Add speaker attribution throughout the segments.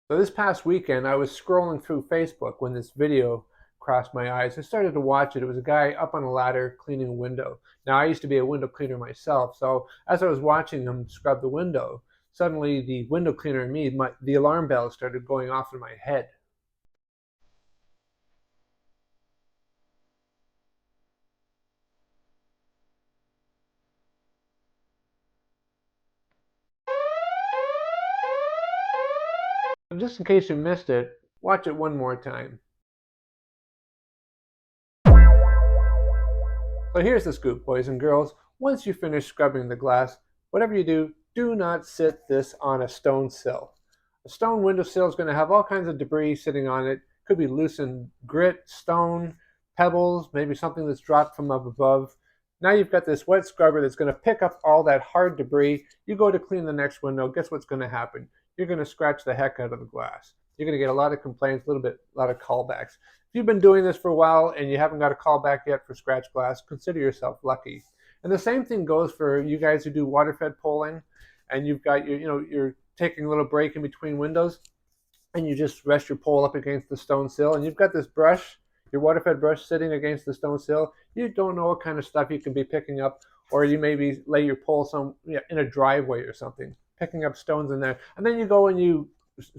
Speaker 1: So this past weekend, I was scrolling through Facebook when this video crossed my eyes. I started to watch it. It was a guy up on a ladder cleaning a window. Now, I used to be a window cleaner myself, so as I was watching him scrub the window, suddenly the window cleaner in me, the alarm bell started going off in my head. And just in case you missed it, watch it one more time. So here's the scoop, boys and girls. Once you finish scrubbing the glass, whatever you do, do not sit this on a stone sill. A stone windowsill is going to have all kinds of debris sitting on it. Could be loosened grit, stone, pebbles, maybe something that's dropped from up above. Now you've got this wet scrubber that's going to pick up all that hard debris. You go to clean the next window, guess what's going to happen? You're going to scratch the heck out of the glass. You're going to get a lot of complaints, a lot of callbacks. If you've been doing this for a while and you haven't got a callback yet for scratch glass, consider yourself lucky. And the same thing goes for you guys who do water-fed polling, and you've got you're taking a little break in between windows, and you just rest your pole up against the stone sill, and you've got this brush, your water-fed brush, sitting against the stone sill. You don't know what kind of stuff you can be picking up, or you maybe lay your pole in a driveway or something, picking up stones in there, and then you go and you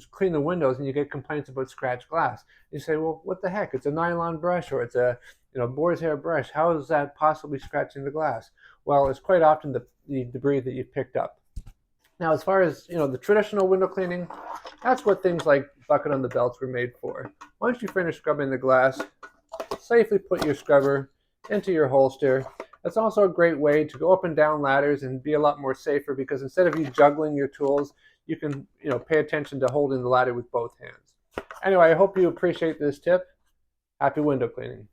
Speaker 1: clean the windows and you get complaints about scratched glass. You say, well, what the heck? It's a nylon brush or it's a boar's hair brush. How is that possibly scratching the glass? Well, it's quite often the debris that you've picked up. Now, as far as the traditional window cleaning, that's what things like bucket on the belts were made for. Once you finish scrubbing the glass, safely put your scrubber into your holster. That's also a great way to go up and down ladders and be a lot more safer, because instead of you juggling your tools, you can pay attention to holding the ladder with both hands. Anyway, I hope you appreciate this tip. Happy window cleaning.